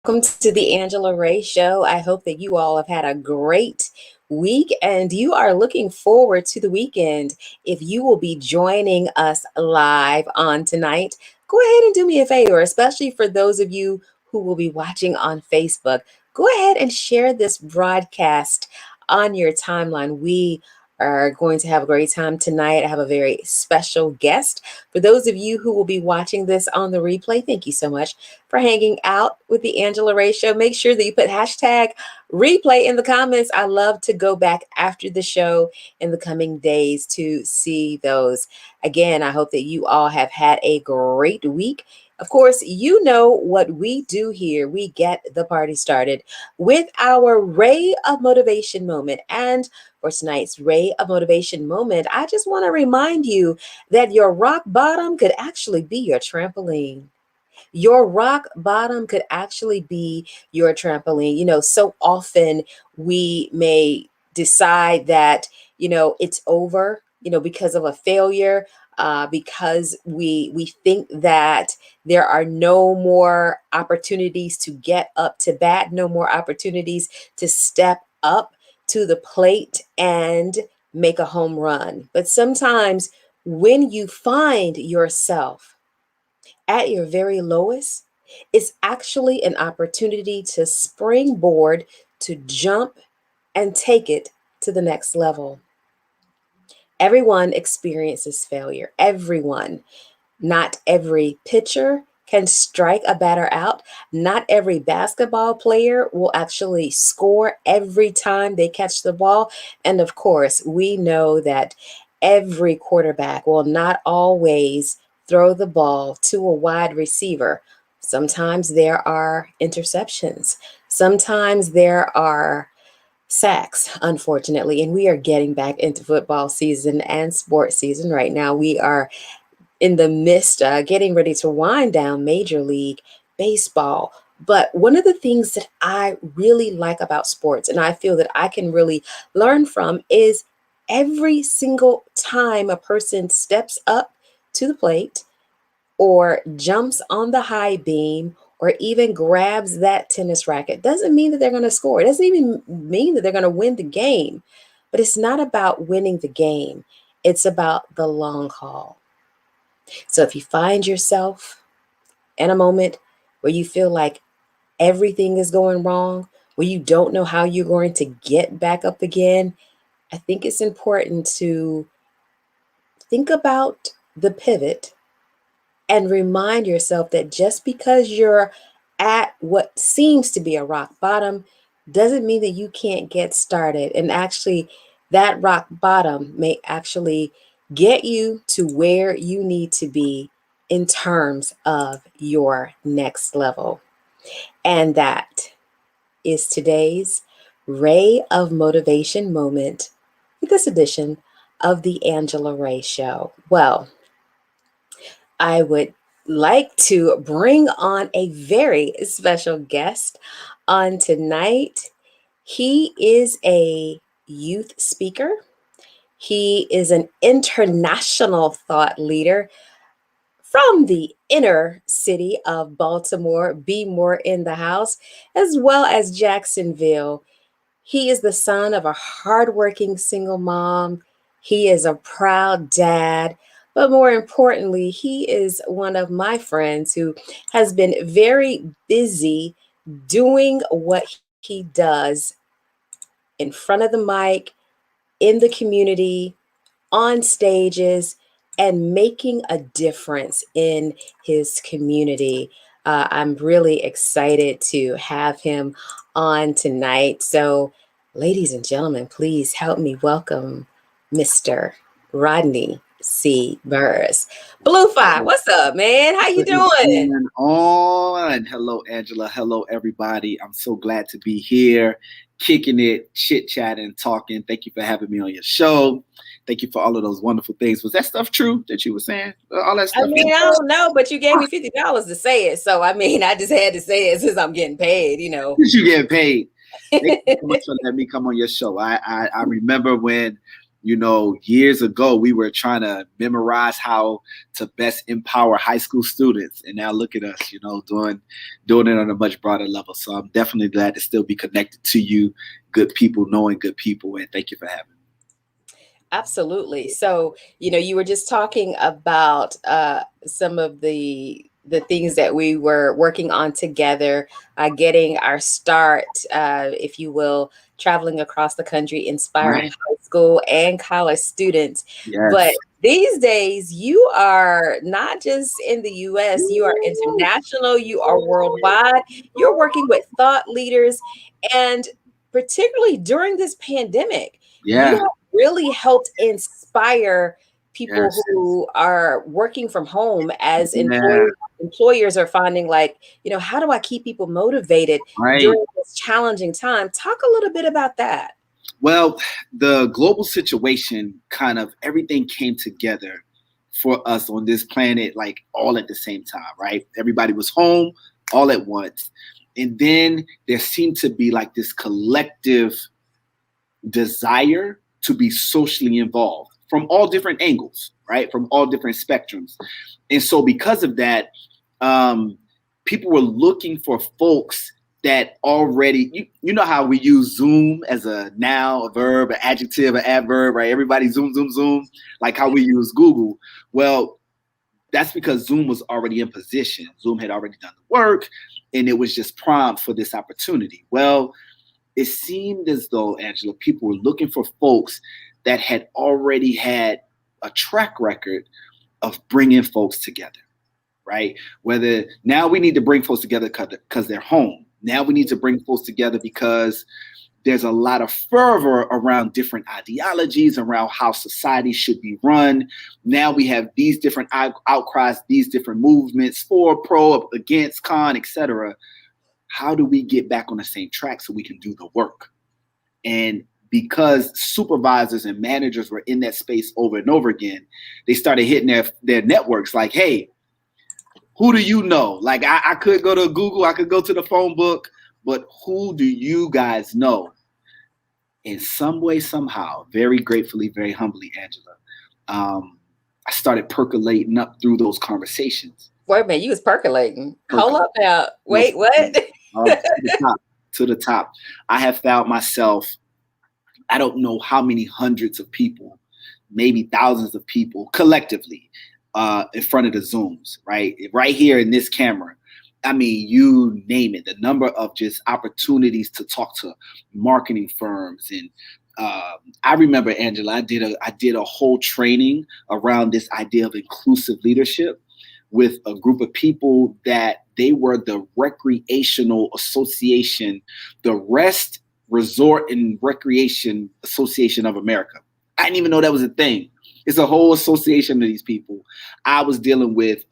Welcome to the Angela Ray Show. I hope that you all have had a great week and you are looking forward to the weekend. If you will be joining us live on tonight, go ahead and do me a favor, especially for those of you who will be watching on Facebook. Go ahead and share this broadcast on your timeline. We are going to have a great time tonight. I have a very special guest. For those of you who will be watching this on the replay, thank you so much for hanging out with the Angela Ray Show. Make sure that you put hashtag replay in the comments. I love to go back after the show in the coming days to see those. Again, I hope that you all have had a great week. Of course, you know what we do here. We get the party started with our Ray of Motivation moment. And for tonight's Ray of Motivation moment, I just want to remind you that your rock bottom could actually be your trampoline. Your rock bottom could actually be your trampoline. So often we may decide that, it's over, because of a failure, because we think that there are no more opportunities to get up to bat, no more opportunities to step up to the plate and make a home run. But sometimes when you find yourself at your very lowest, it's actually an opportunity to springboard, to jump and take it to the next level. Everyone experiences failure. Everyone. Not every pitcher can strike a batter out. Not every basketball player will actually score every time they catch the ball. And of course, we know that every quarterback will not always throw the ball to a wide receiver. Sometimes there are interceptions. Sometimes there are sacks, unfortunately. And we are getting back into football season and sports season right now. We are in the midst, getting ready to wind down Major League Baseball. But one of the things that I really like about sports, and I feel that I can really learn from, is every single time a person steps up to the plate or jumps on the high beam or even grabs that tennis racket, doesn't mean that they're going to score. It doesn't even mean that they're going to win the game. But it's not about winning the game. It's about the long haul. So if you find yourself in a moment where you feel like everything is going wrong, where you don't know how you're going to get back up again, I think it's important to think about the pivot and remind yourself that just because you're at what seems to be a rock bottom doesn't mean that you can't get started. And actually, that rock bottom may actually get you to where you need to be in terms of your next level. And that is today's Ray of Motivation moment with this edition of the Angela Ray Show. Well, I would like to bring on a very special guest on tonight. He is a youth speaker. He is an international thought leader from the inner city of Baltimore, be more in the house, as well as Jacksonville. He is the son of a hardworking single mom. He is a proud dad. But more importantly, he is one of my friends who has been very busy doing what he does in front of the mic, in the community, on stages, and making a difference in his community. I'm really excited to have him on tonight. So, ladies and gentlemen, please help me welcome Mr. Rodney C. Burris. Blue Five, what's up, man? How you doing? On. Hello, Angela. Hello, everybody. I'm so glad to be here, kicking it, chit-chatting, talking. Thank you for having me on your show. Thank you for all of those wonderful things. Was that stuff true that you were saying? All that stuff? I mean, I don't know, but you gave me $50 to say it. So, I mean, I just had to say it since I'm getting paid, Since you get paid. Thank you so much for letting me come on your show. I remember when Years ago, we were trying to memorize how to best empower high school students. And now look at us, doing it on a much broader level. So I'm definitely glad to still be connected to you, good people, knowing good people. And thank you for having me. Absolutely. So, you were just talking about some of the things that we were working on together, getting our start, if you will, traveling across the country, inspiring Right. high school and college students. But Yes. these days, you are not just in the US, you are international, you are worldwide, you're working with thought leaders, and particularly during this pandemic, you Yeah. really helped inspire people Yes. who are working from home as Yeah. employers are finding like, how do I keep people motivated Right. during this challenging time? Talk a little bit about that. Well, the global situation, kind of everything came together for us on this planet, like all at the same time, right? Everybody was home all at once. And then there seemed to be like this collective desire to be socially involved from all different angles, right? From all different spectrums. And so because of that, people were looking for folks that already, you know how we use Zoom as a noun, a verb, an adjective, an adverb, right? Everybody Zoom, Zoom, Zoom, like how we use Google. Well, that's because Zoom was already in position. Zoom had already done the work, and it was just prompt for this opportunity. Well, it seemed as though, Angela, people were looking for folks that had already had a track record of bringing folks together, right? Whether now we need to bring folks together because they're home. Now we need to bring folks together because there's a lot of fervor around different ideologies, around how society should be run. Now we have these different outcries, these different movements for, pro, against, con, etc. How do we get back on the same track so we can do the work? And because supervisors and managers were in that space over and over again, they started hitting their networks like, hey, who do you know? Like I could go to Google, I could go to the phone book, but who do you guys know? In some way, somehow, very gratefully, very humbly, Angela, I started percolating up through those conversations. Wait a minute, you was percolating. Hold up now. Yes, Wait, what? to the top. I have found myself, I don't know how many hundreds of people, maybe thousands of people collectively in front of the Zooms, right here in this camera. I mean, you name it, the number of just opportunities to talk to marketing firms. And I remember, Angela, I did a whole training around this idea of inclusive leadership with a group of people that they were the Recreational Association, the Rest, Resort, and Recreation Association of America. I didn't even know that was a thing. It's a whole association of these people. I was dealing with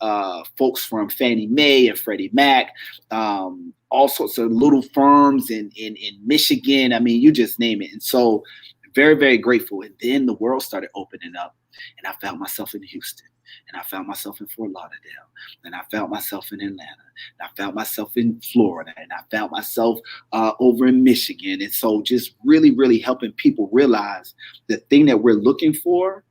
folks from Fannie Mae and Freddie Mac, all sorts of little firms in Michigan. I mean, you just name it. And so very, very grateful. And then the world started opening up, and I found myself in Houston. And I found myself in Fort Lauderdale, and I found myself in Atlanta, and I found myself in Florida, and I found myself over in Michigan. And so just really, really helping people realize the thing that we're looking for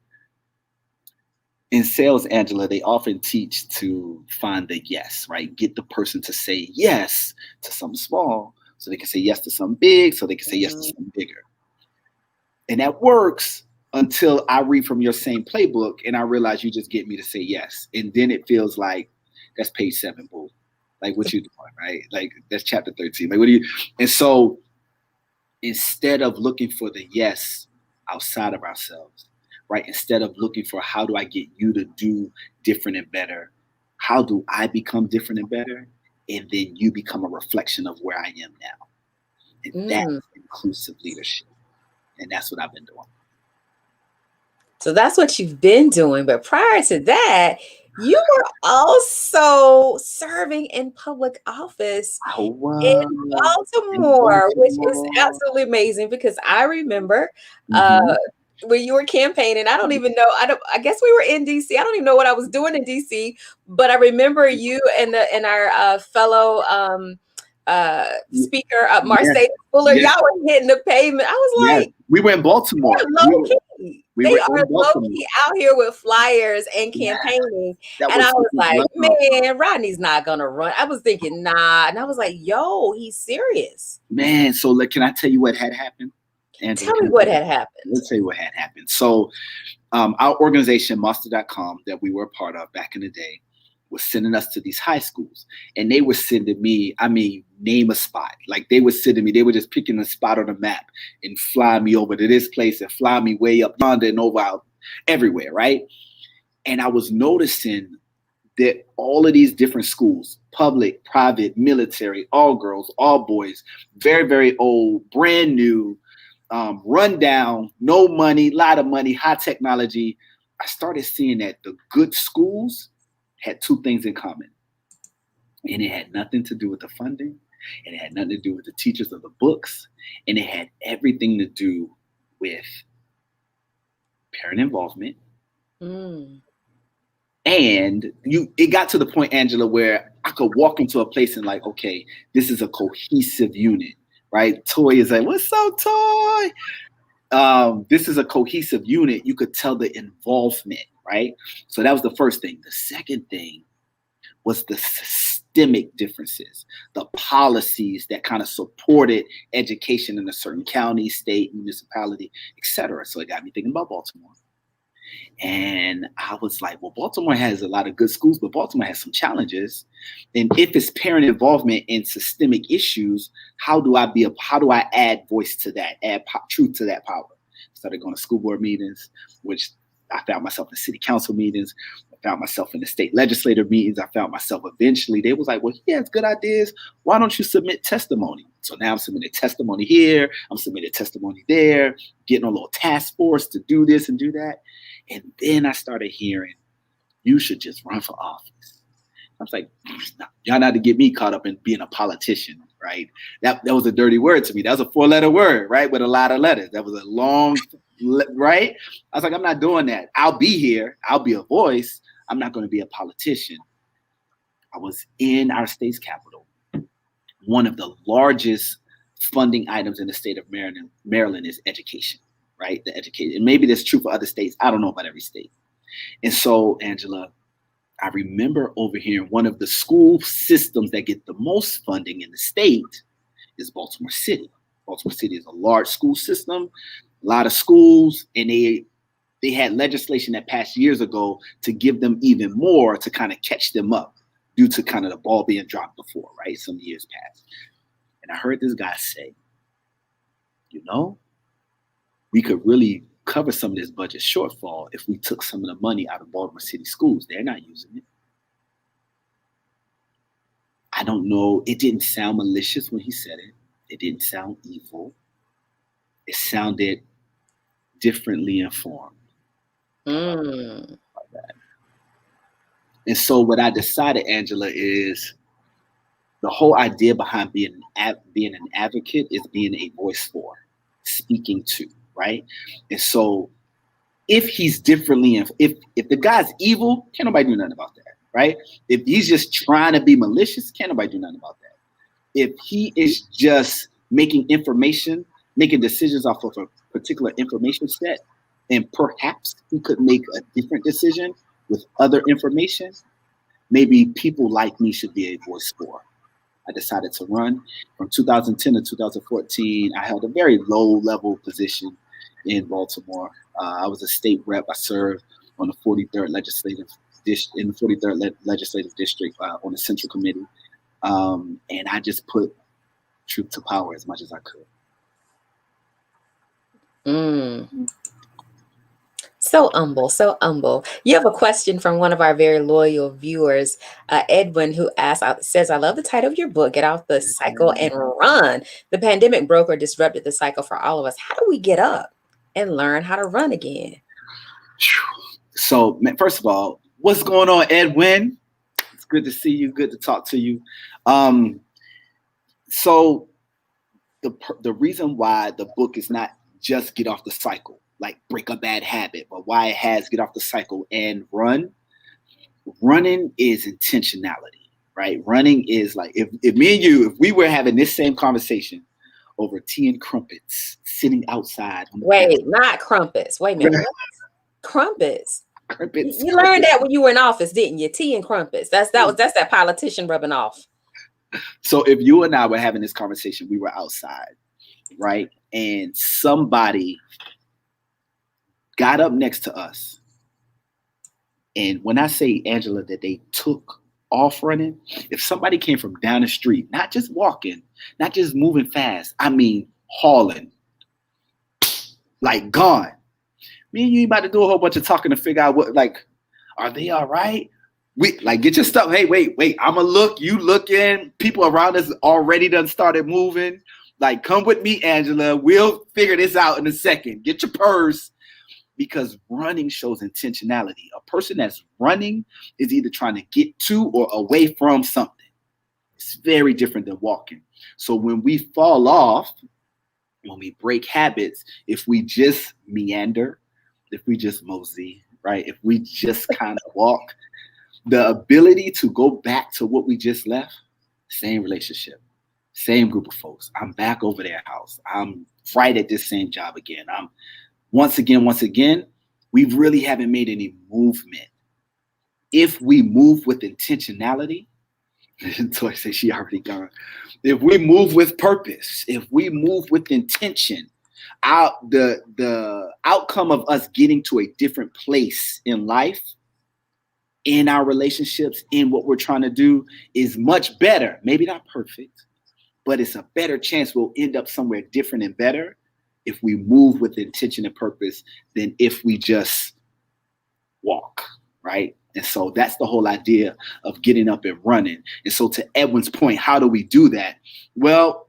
in sales, Angela, they often teach to find the yes, right? Get the person to say yes to something small so they can say yes to something big, so they can say yes to something bigger. And that works until I read from your same playbook and I realize you just get me to say yes. And then it feels like that's page 7, boo. Like what you doing, right? Like that's chapter 13. Like what do you? And so instead of looking for the yes outside of ourselves, right? Instead of looking for how do I get you to do different and better, how do I become different and better? And then you become a reflection of where I am now. And that's inclusive leadership. And that's what I've been doing. So that's what you've been doing. But prior to that, you were also serving in public office in Baltimore, which is absolutely amazing because I remember when you were campaigning. I don't even know. I guess we were in DC. I don't even know what I was doing in DC, but I remember you and our fellow speaker, Marseille Fuller. Y'all were hitting the pavement. I was like, we were in Baltimore. We They were are in low Baltimore. key out here with flyers and Yeah, campaigning. that And I was was super like, love. man, Rodney's not gonna run. I was thinking, nah. And I was like, yo, he's serious. Man, so like, can I tell you what had happened? Angela, Tell me what had happened. let's tell you what had happened. So our organization, Monster.com, that we were a part of back in the day, was sending us to these high schools. And they were sending me, I mean, name a spot. Like they were sending me, they were just picking a spot on the map and flying me over to this place and flying me way up yonder and over out everywhere, right? And I was noticing that all of these different schools, public, private, military, all girls, all boys, very, very old, brand new, run down, no money, lot of money, high technology. I started seeing that the good schools had two things in common. And it had nothing to do with the funding, and it had nothing to do with the teachers of the books, and it had everything to do with parent involvement. Mm. And it got to the point, Angela, where I could walk into a place and like, okay, this is a cohesive unit, right? Toy is like, what's up, Toy? This is a cohesive unit. You could tell the involvement, right? So that was the first thing. The second thing was the systemic differences, the policies that kind of supported education in a certain county, state, municipality, etc. So it got me thinking about Baltimore. And I was like, well, Baltimore has a lot of good schools, but Baltimore has some challenges. And if it's parent involvement in systemic issues, how do I add voice to that, add truth to that power? Started going to school board meetings, which I found myself in city council meetings. I found myself in the state legislative meetings. I found myself eventually, they was like, well, he has good ideas. Why don't you submit testimony? So now I'm submitting testimony here. I'm submitting testimony there, getting a little task force to do this and do that. And then I started hearing, you should just run for office. I was like, y'all not to get me caught up in being a politician, right? That was a dirty word to me. That was a 4-letter word, right? With a lot of letters. That was a long, right? I was like, I'm not doing that. I'll be here. I'll be a voice. I'm not going to be a politician. I was in our state's capital. One of the largest funding items in the state of Maryland is education, right? The education. And maybe that's true for other states. I don't know about every state. And so, Angela, I remember overhearing one of the school systems that get the most funding in the state is Baltimore City. Baltimore City is a large school system, a lot of schools, and they had legislation that passed years ago to give them even more to kind of catch them up due to kind of the ball being dropped before, right? Some years past. And I heard this guy say, you know, we could really cover some of this budget shortfall if we took some of the money out of Baltimore City schools. They're not using it. I don't know. It didn't sound malicious when he said it. It didn't sound evil. It sounded differently informed. Mm. And so what I decided, Angela, is the whole idea behind being an advocate is being a voice for, speaking to, right? And so if he's differently, if the guy's evil, can't nobody do nothing about that, right? If he's just trying to be malicious, can't nobody do nothing about that. If he is just making decisions off of a particular information set, and perhaps he could make a different decision with other information, maybe people like me should be a voice for. I decided to run. From 2010 to 2014, I held a very low-level position in Baltimore. I was a state rep. I served on the 43rd legislative district on the Central Committee, and I just put truth to power as much as I could. Mm. So humble, so humble. You have a question from one of our very loyal viewers, Edwin, who says, I love the title of your book, Get Off the Cycle and Run. The pandemic broke or disrupted the cycle for all of us. How do we get up and learn how to run again? So, first of all, what's going on, Edwin? It's good to see you. Good to talk to you. So the reason why the book is not just Get Off the Cycle, like break a bad habit, but why it has Get Off the Cycle and Run. Running is intentionality, right? Running is like, if me and you, if we were having this same conversation over tea and crumpets, sitting outside on the patio. Wait, not crumpets. Wait a minute. What? Crumpets? Crumpets. You learned that when you were in office, didn't you? Tea and crumpets. That's that politician rubbing off. So if you and I were having this conversation, we were outside, right? And somebody got up next to us. And when I say, Angela, that they took off running, if somebody came from down the street, not just walking, not just moving fast, I mean hauling, like gone. Me and you about to do a whole bunch of talking to figure out what, like, are they all right? We like, get your stuff. Hey, wait, I'ma look, you looking. People around us already done started moving. Like, come with me, Angela. We'll figure this out in a second. Get your purse. Because running shows intentionality. A person that's running is either trying to get to or away from something. It's very different than walking. So when we fall off, when we break habits, if we just meander, if we just mosey, right? If we just kind of walk, the ability to go back to what we just left, same relationship, same group of folks. I'm back over their house. I'm right at this same job again. I'm once again, we really haven't made any movement. If we move with intentionality, Toy says she already gone. If we move with purpose, if we move with intention, the outcome of us getting to a different place in life, in our relationships, in what we're trying to do is much better. Maybe not perfect, but it's a better chance we'll end up somewhere different and better if we move with intention and purpose than if we just walk, right? And so that's the whole idea of getting up and running. And so to Edwin's point, how do we do that? Well,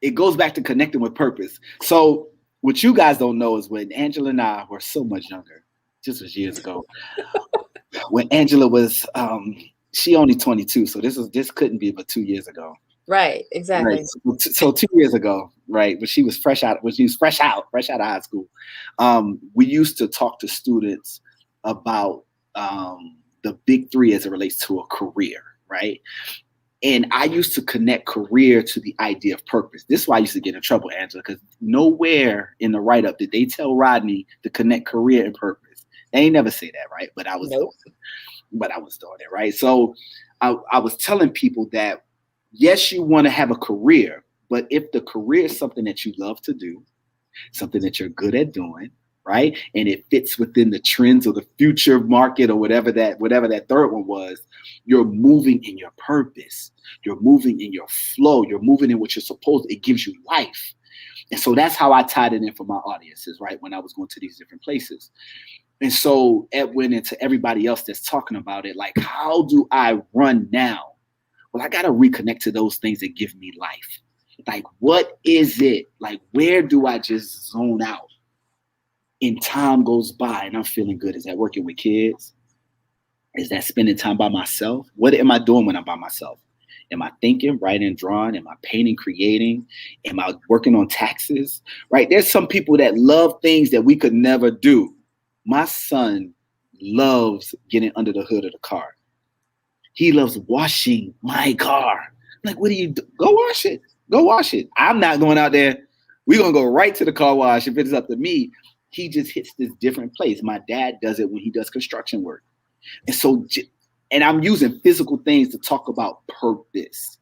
it goes back to connecting with purpose. So what you guys don't know is when Angela and I were so much younger, just was years ago, when Angela was, she only 22. So this couldn't be but 2 years ago. Right, exactly. Right. So 2 years ago, right, when she was fresh out of high school, we used to talk to students about the big three as it relates to a career, right? And I used to connect career to the idea of purpose. This is why I used to get in trouble, Angela, because nowhere in the write-up did they tell Rodney to connect career and purpose. They ain't never say that, right? But I was doing it, right? So I was telling people that yes, you want to have a career, but if the career is something that you love to do, something that you're good at doing, right? And it fits within the trends of the future market or whatever that third one was, you're moving in your purpose. You're moving in your flow. You're moving in what you're supposed to. It gives you life. And so that's how I tied it in for my audiences, right? When I was going to these different places. And so Edwin and to everybody else that's talking about it, like, how do I run now? Well, I got to reconnect to those things that give me life. Like, what is it? Like, where do I just zone out? And time goes by and I'm feeling good. Is that working with kids? Is that spending time by myself? What am I doing when I'm by myself? Am I thinking, writing, drawing? Am I painting, creating? Am I working on taxes? Right? There's some people that love things that we could never do. My son loves getting under the hood of the car. He loves washing my car. I'm like, what do you do? Go wash it. Go wash it. I'm not going out there. We're going to go right to the car wash. If it's up to me, he just hits this different place. My dad does it when he does construction work. And so, and I'm using physical things to talk about purpose.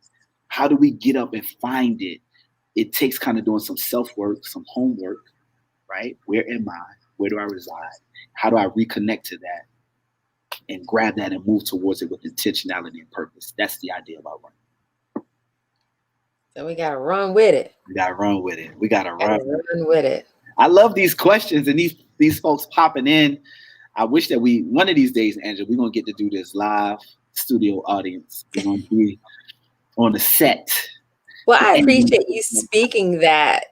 How do we get up and find it? It takes kind of doing some self-work, some homework, right? Where am I? Where do I reside? How do I reconnect to that and grab that and move towards it with intentionality and purpose? That's the idea about running. So we got to run with it. We got to run with it. We got to run with it. I love these questions and these folks popping in. I wish that one of these days, Angela, we're going to get to do this live studio audience. We're going to be on the set. Well, I appreciate you speaking that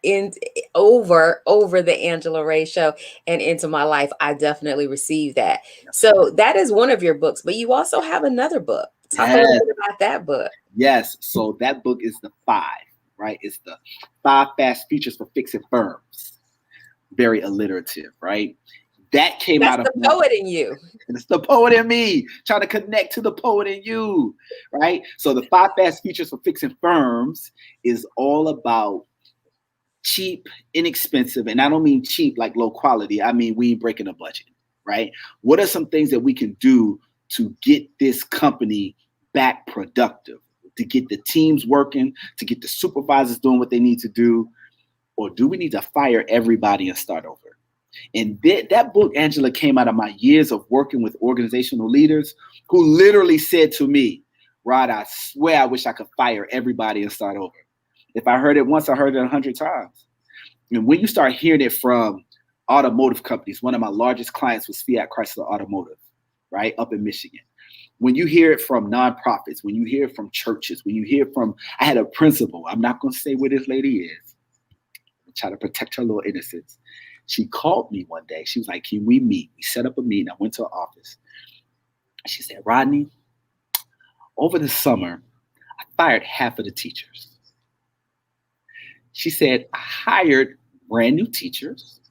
over the Angela Ray show and into my life. I definitely received that. So that is one of your books, but you also have another book. Talk a little bit about that book. Yes. So that book is the 5, right? It's the 5 fast features for fixing firms. Very alliterative, right? That came out of the poet in you. It's the poet in me, trying to connect to the poet in you, right? So the 5 fast features for fixing firms is all about cheap, inexpensive, and I don't mean cheap like low quality. I mean, we ain't breaking a budget, right? What are some things that we can do to get this company back productive, to get the teams working, to get the supervisors doing what they need to do? Or do we need to fire everybody and start over? And that book, Angela, came out of my years of working with organizational leaders who literally said to me, Rod, I swear I wish I could fire everybody and start over. If I heard it once, I heard it 100 times. And when you start hearing it from automotive companies, one of my largest clients was Fiat Chrysler Automotive, right, up in Michigan. When you hear it from nonprofits, when you hear it from churches, when you hear it from, I had a principal, I'm not going to say where this lady is, I'm trying to protect her little innocence. She called me one day. She was like, can we meet? We set up a meeting. I went to her office. She said, Rodney, over the summer, I fired half of the teachers. She said, I hired brand new teachers.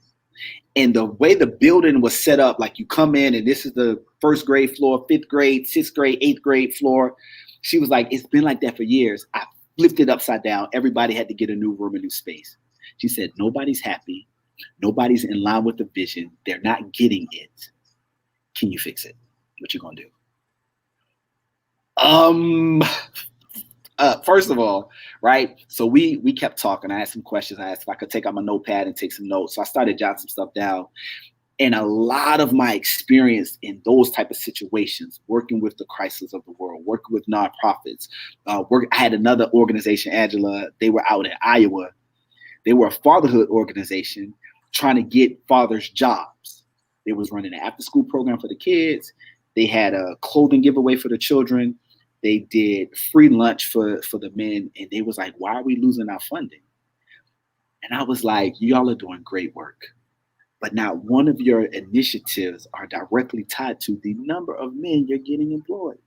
And the way the building was set up, like you come in and this is the first grade floor, fifth grade, sixth grade, eighth grade floor. She was like, it's been like that for years. I flipped it upside down. Everybody had to get a new room, a new space. She said, nobody's happy. Nobody's in line with the vision. They're not getting it. Can you fix it? What you gonna do? First of all, right? So we kept talking. I asked some questions. I asked if I could take out my notepad and take some notes. So I started jotting some stuff down. And a lot of my experience in those type of situations, working with the Chryslers of the world, working with nonprofits, I had another organization, Angela. They were out in Iowa. They were a fatherhood organization trying to get fathers jobs. They was running an after-school program for the kids. They had a clothing giveaway for the children. They did free lunch for the men. And they was like, why are we losing our funding? And I was like, y'all are doing great work. But not one of your initiatives are directly tied to the number of men you're getting employed.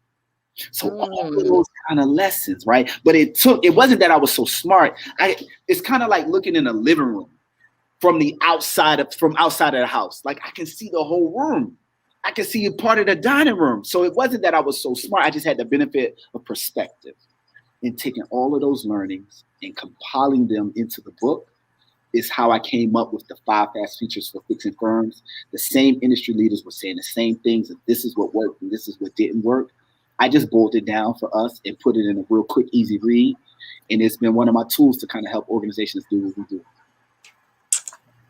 So all of those kind of lessons, right? But it wasn't that I was so smart. It's kind of like looking in a living room from outside of the house. Like I can see the whole room. I can see a part of the dining room. So it wasn't that I was so smart. I just had the benefit of perspective. And taking all of those learnings and compiling them into the book is how I came up with the 5 fast features for fixing firms. The same industry leaders were saying the same things, and this is what worked and this is what didn't work. I just boiled it down for us and put it in a real quick, easy read. And it's been one of my tools to kind of help organizations do what we do.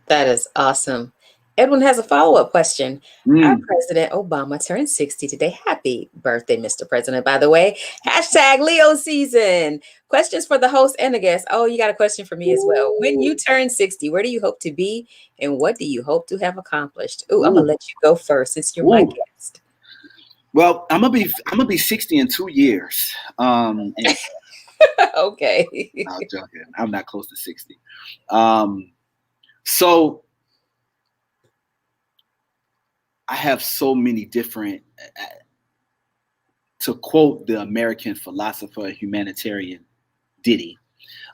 That is awesome. Edwin has a follow-up question. Our President Obama turned 60 today. Happy birthday, Mr. President, by the way. # Leo season. Questions for the host and the guest. Oh, you got a question for me as well. When you turn 60, where do you hope to be and what do you hope to have accomplished? I'm going to let you go first since you're my guest. Well, I'm gonna be 60 in 2 years. Okay. I'm joking. I'm not close to 60. So I have so many different, to quote the American philosopher, humanitarian Diddy,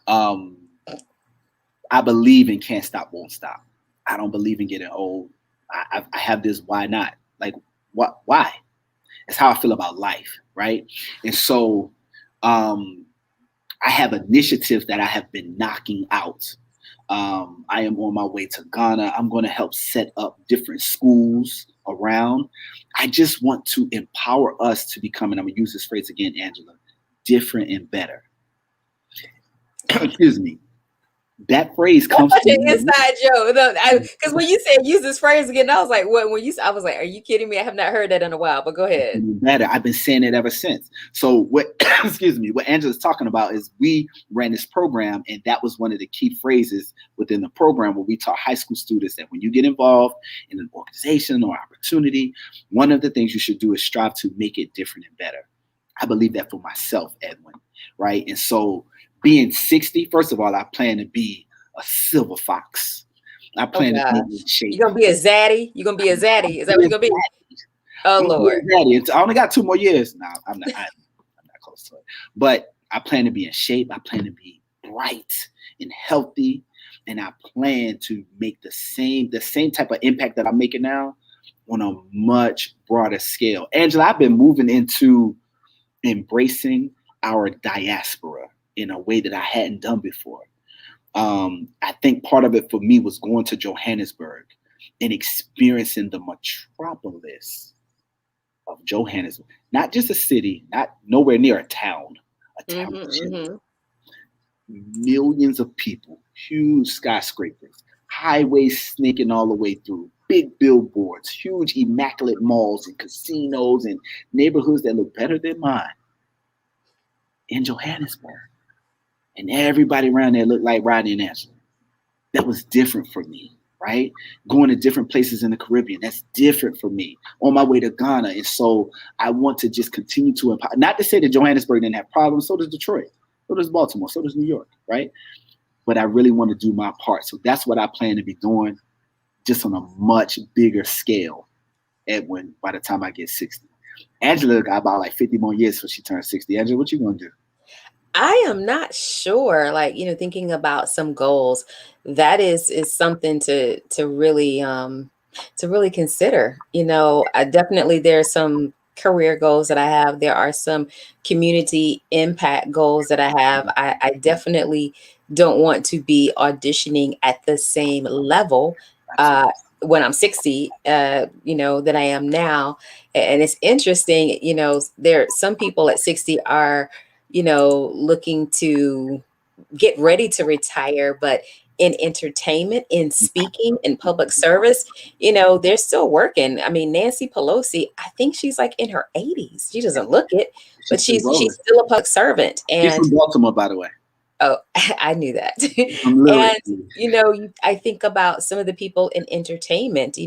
I believe in can't stop, won't stop. I don't believe in getting old. I have this why not? Like, what? Why? It's how I feel about life, right? And so I have initiatives that I have been knocking out. I am on my way to Ghana. I'm going to help set up different schools around. I just want to empower us to become, and I'm going to use this phrase again, Angela, different and better. Excuse me. That phrase comes from an inside joke. Because when you said use this phrase again, I was like, what? I was like, are you kidding me? I have not heard that in a while, but go ahead. Better. I've been saying it ever since. So what, excuse me, what Angela's talking about is we ran this program, and that was one of the key phrases within the program where we taught high school students that when you get involved in an organization or opportunity, one of the things you should do is strive to make it different and better. I believe that for myself, Edwin, right? And so being 60, first of all, I plan to be a silver fox. I plan to be in shape. You're going to be a zaddy? You're going to be a zaddy? Is that what you're going to be? Oh, Lord. I only got 2 more years. No, I'm not close to it. But I plan to be in shape. I plan to be bright and healthy. And I plan to make the same type of impact that I'm making now on a much broader scale. Angela, I've been moving into embracing our diaspora in a way that I hadn't done before. I think part of it for me was going to Johannesburg and experiencing the metropolis of Johannesburg, not just a city, not nowhere near a town, a Mhm, township. mhm. Millions of people, huge skyscrapers, highways snaking all the way through, big billboards, huge immaculate malls and casinos and neighborhoods that look better than mine in Johannesburg. And everybody around there looked like Rodney and Angela. That was different for me, right? Going to different places in the Caribbean, that's different for me. On my way to Ghana. And so I want to just continue to empower. Not to say that Johannesburg didn't have problems, so does Detroit, so does Baltimore, so does New York, right? But I really want to do my part. So that's what I plan to be doing, just on a much bigger scale by the time I get 60. Angela got about like 50 more years before she turns 60. Angela, what you gonna do? I am not sure, like, thinking about some goals, that is something to really consider. I definitely there's some career goals that I have. There are some community impact goals that I have. I definitely don't want to be auditioning at the same level uh Absolutely. when I'm 60, that I am now. And it's interesting, there some people at 60 are looking to get ready to retire, but in entertainment, in speaking, in public service, they're still working. I mean, Nancy Pelosi, I think she's like in her 80s. She doesn't look it, but She's still she's rolling. still a public servant. She's And from Baltimore, by the way. oh, I knew that. From And, Lyrically. I think about some of the people in entertainment,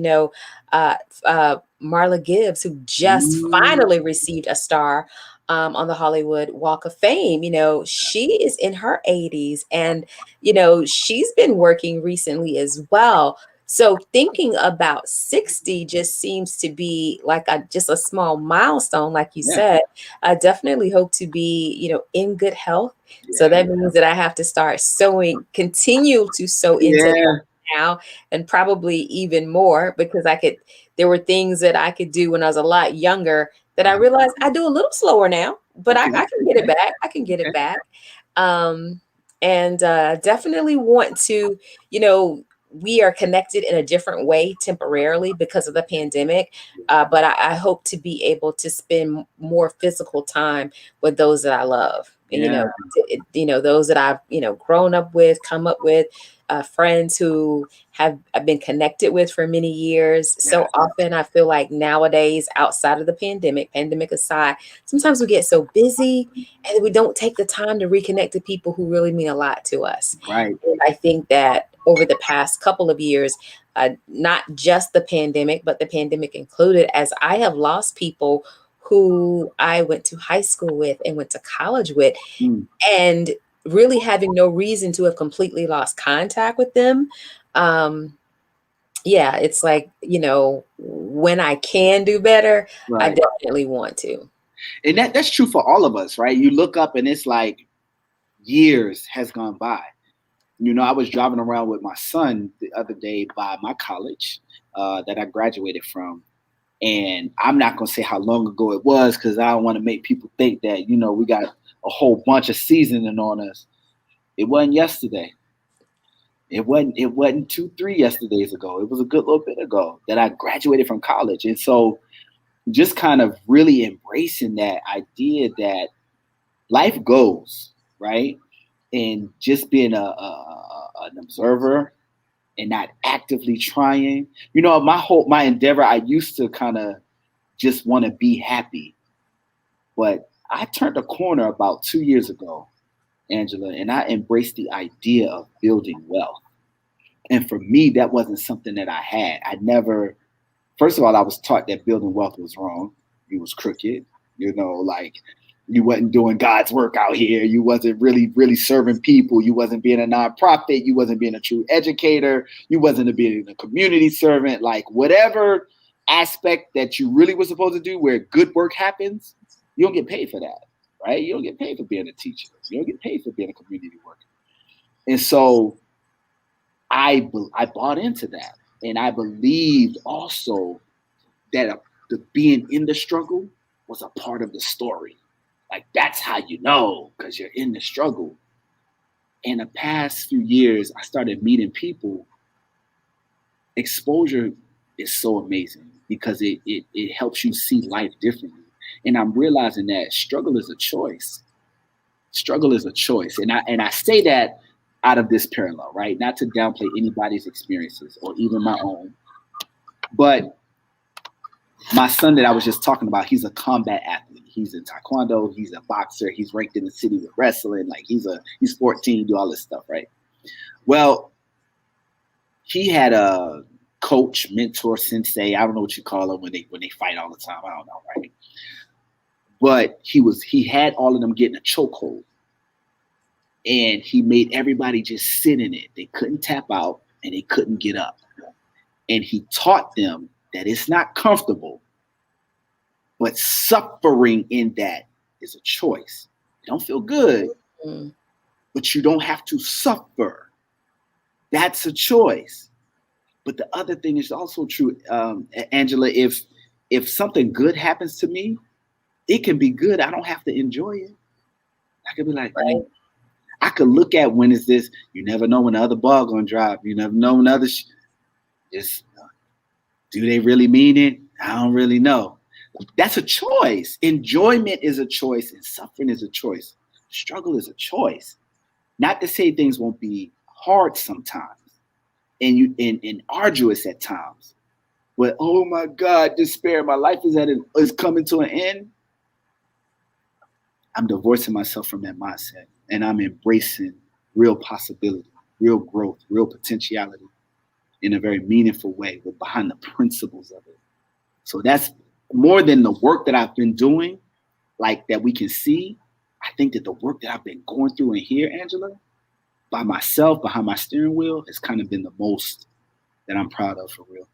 Marla Gibbs, who just Mm, finally received a star on the Hollywood Walk of Fame. She is in her 80s, and, she's been working recently as well. So thinking about 60 just seems to be like just a small milestone, like you yeah, said. I definitely hope to be, in good health, so yeah, that means that I have to start continue to sow into that yeah. now, and probably even more, because there were things that I could do when I was a lot younger that I realized I do a little slower now, but I Okay, can get it okay, back. I can get it okay. back. Um, and definitely want to, you know, we are connected in a different way temporarily because of the pandemic. But I hope to be able to spend more physical time with those that I love. And, Yeah, those that I've, grown up with, come up with, friends who I've been connected with for many years. yeah, So often I feel like nowadays, outside of the pandemic aside, sometimes we get so busy and we don't take the time to reconnect to people who really mean a lot to us. right. And I think that over the past couple of years, not just the pandemic, but the pandemic included, as I have lost people who I went to high school with and went to college with, Mm, and really having no reason to have completely lost contact with them. Um, yeah, it's like, when I can do better, I right. definitely want to. And that's true for all of us, right? You look up and it's like years has gone by. I was driving around with my son the other day by my college that I graduated from. And I'm not going to say how long ago it was because I don't want to make people think that, we got a whole bunch of seasoning on us. It wasn't yesterday. It wasn't 2, 3 yesterdays ago. It was a good little bit ago that I graduated from college. And so just kind of really embracing that idea that life goes, right? And just being an observer and not actively trying. My endeavor, I used to kind of just want to be happy. But I turned a corner about 2 years ago, Angela, and I embraced the idea of building wealth. And for me, that wasn't something that I had. I never, first of all, I was taught that building wealth was wrong. It was crooked, like you wasn't doing God's work out here. You wasn't really, really serving people. You wasn't being a nonprofit. You wasn't being a true educator. You wasn't being a community servant. Like whatever aspect that you really were supposed to do where good work happens, you don't get paid for that, right? You don't get paid for being a teacher. You don't get paid for being a community worker. And so I bought into that, and I believed also that the being in the struggle was a part of the story. Like that's how you know because you're in the struggle. in the past few years, I started meeting people. Exposure is so amazing because it helps you see life differently. And I'm realizing that struggle is a choice. Struggle is a choice. And I say that out of this parallel, right? Not to downplay anybody's experiences or even my own. But my son that I was just talking about, he's a combat athlete. He's in taekwondo, he's a boxer, he's ranked in the city with wrestling, like he's 14, do all this stuff, right? Well, he had a coach, mentor, sensei, I don't know what you call them when they fight all the time. I don't know, right? But he had all of them getting a chokehold. And he made everybody just sit in it. They couldn't tap out and they couldn't get up. And he taught them that it's not comfortable, but suffering in that is a choice. You don't feel good, but you don't have to suffer. That's a choice. But the other thing is also true, Angela, if something good happens to me, it can be good. I don't have to enjoy it. I could be like, right. I could look at when is this. You never know when the other ball gonna drop. You never know when the other just do they really mean it? I don't really know. That's a choice. Enjoyment is a choice, and suffering is a choice. Struggle is a choice. Not to say things won't be hard sometimes, and arduous at times. But oh my God, despair! My life is coming to an end. I'm divorcing myself from that mindset, and I'm embracing real possibility, real growth, real potentiality in a very meaningful way, but behind the principles of it. So that's more than the work that I've been doing, like that we can see. I think that the work that I've been going through in here, Angela, by myself, behind my steering wheel, has kind of been the most that I'm proud of for real.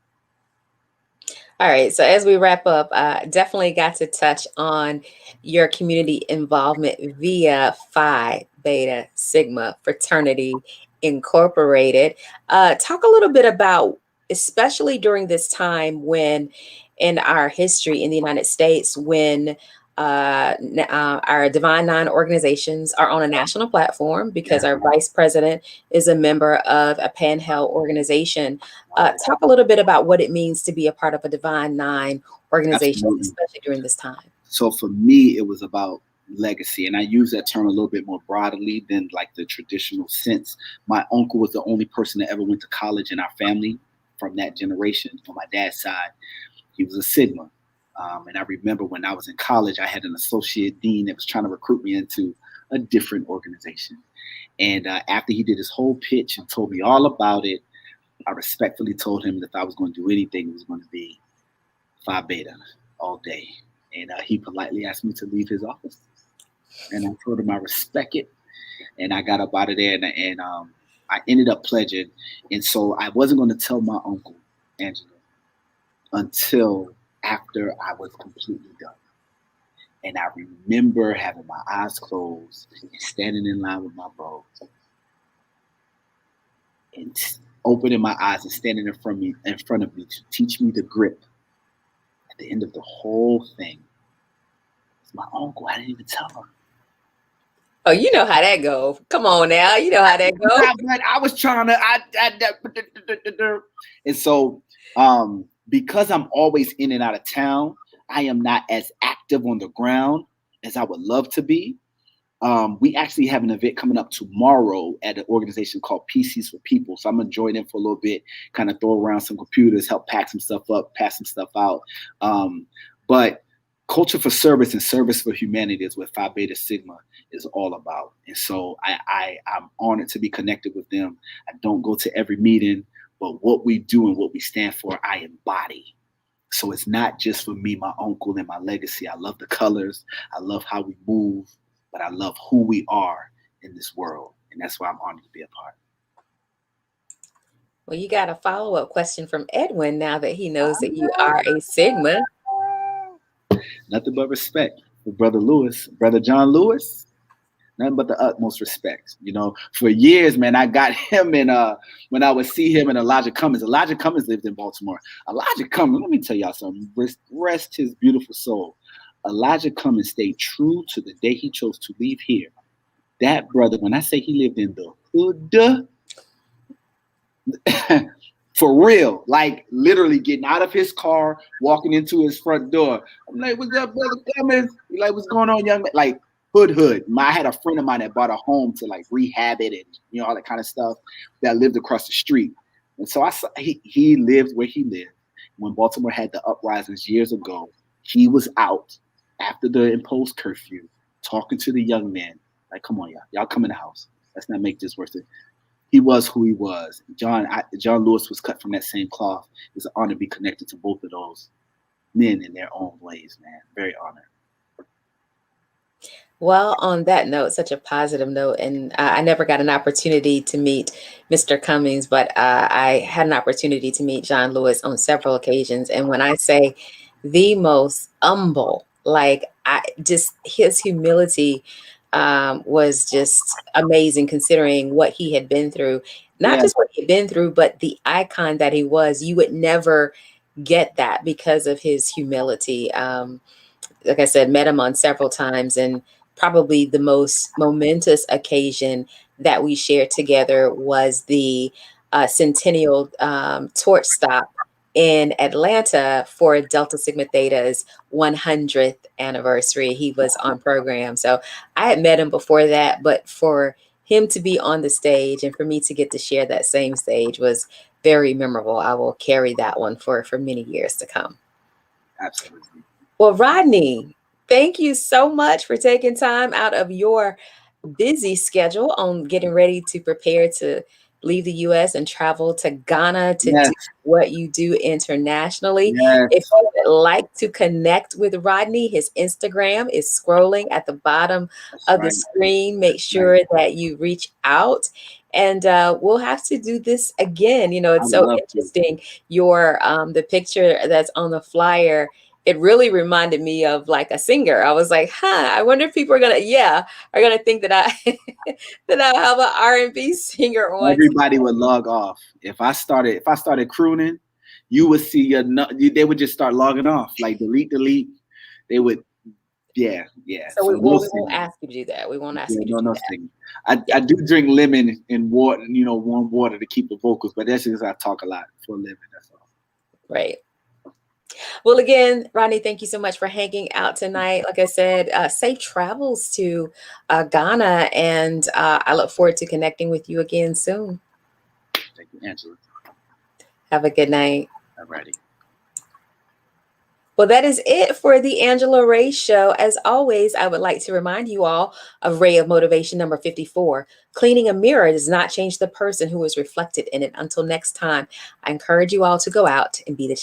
All right. So as we wrap up, definitely got to touch on your community involvement via Phi Beta Sigma Fraternity Incorporated. Talk a little bit about, especially during this time when in our history in the United States, when our Divine Nine organizations are on a national platform because our vice president is a member of a panhandle organization. Talk a little bit about what it means to be a part of a Divine Nine organization, Absolutely. Especially during this time. So for me, it was about legacy, and I use that term a little bit more broadly than like the traditional sense. My uncle was the only person that ever went to college in our family from that generation. On my dad's side, he was a Sigma. And I remember when I was in college, I had an associate dean that was trying to recruit me into a different organization. And after he did his whole pitch and told me all about it, I respectfully told him that if I was going to do anything, it was going to be Phi Beta all day. And he politely asked me to leave his office. And I told him I respect it. And I got up out of there and I ended up pledging. And so I wasn't going to tell my uncle, Angela, until after I was completely done. And I remember having my eyes closed and standing in line with my bros and opening my eyes and standing in front of me to teach me the grip. At the end of the whole thing, it's my uncle. I didn't even tell him. Oh, you know how that goes. Come on now, you know how that goes. But I was trying to. And so, because I'm always in and out of town, I am not as active on the ground as I would love to be. We actually have an event coming up tomorrow at an organization called PCs for People. So I'm going to join in for a little bit, kind of throw around some computers, help pack some stuff up, pass some stuff out. But culture for service and service for humanity is what Phi Beta Sigma is all about. And so I'm honored to be connected with them. I don't go to every meeting, but what we do and what we stand for, I embody. So it's not just for me, my uncle, and my legacy. I love the colors. I love how we move, but I love who we are in this world. And that's why I'm honored to be a part. Well, you got a follow-up question from Edwin now that he knows that you are a Sigma. Nothing but respect for Brother Lewis, Brother John Lewis. Nothing but the utmost respect. You know, for years, man, I got him in when I would see him and Elijah Cummings. Elijah Cummings lived in Baltimore. Elijah Cummings, let me tell y'all something. Rest his beautiful soul. Elijah Cummings stayed true to the day he chose to leave here. That brother, when I say he lived in the hood. For real, like literally getting out of his car, walking into his front door. I'm like, "What's up, brother Cummins?" He like, "What's going on, young man?" Like hood. I had a friend of mine that bought a home to like rehab it and all that kind of stuff. That lived across the street, and so I saw he lived where he lived when Baltimore had the uprisings years ago. He was out after the imposed curfew, talking to the young men. Like, come on, y'all come in the house. Let's not make this worse. He was who he was. John Lewis was cut from that same cloth. It's an honor to be connected to both of those men in their own ways, man. Very honored. Well, on that note, such a positive note, and I never got an opportunity to meet Mr. Cummings, but I had an opportunity to meet John Lewis on several occasions. And when I say the most humble, like I just his humility was just amazing, considering what he had been through. Not Yeah, just what he had been through, but the icon that he was. You would never get that because of his humility. Like I said, met him on several times, and probably the most momentous occasion that we shared together was the centennial torch stop in Atlanta for Delta Sigma Theta's 100th anniversary. He was on program. So I had met him before that, but for him to be on the stage and for me to get to share that same stage was very memorable. I will carry that one for many years to come. absolutely. Well, Rodney, thank you so much for taking time out of your busy schedule on getting ready to prepare to leave the US and travel to Ghana to Yes, do what you do internationally. If yes, you would like to connect with Rodney, his Instagram is scrolling at the bottom that's of the right. screen. Make That's right. sure that you reach out. And we'll have to do this again. You know, I it's would so love to. interesting. Your the picture that's on the flyer, it really reminded me of like a singer. I was like, huh, I wonder if people are gonna think that I that I have an R&B singer on. Everybody would log off. If I started crooning, you would see they would just start logging off. Like delete. They would, yeah. So So we'll we see. won't ask you to do that. We won't ask Yeah, you to no, do no that. singing. I, Yeah, I do drink lemon and water, warm water to keep the vocals, but that's just I talk a lot for a living. That's all. right. Well, again, Rodney, thank you so much for hanging out tonight. Like I said, safe travels to Ghana, and I look forward to connecting with you again soon. Thank you, Angela. Have a good night. Alrighty. Well, that is it for the Angela Ray Show. As always, I would like to remind you all of Ray of Motivation number 54. Cleaning a mirror does not change the person who is reflected in it. Until next time, I encourage you all to go out and be the change.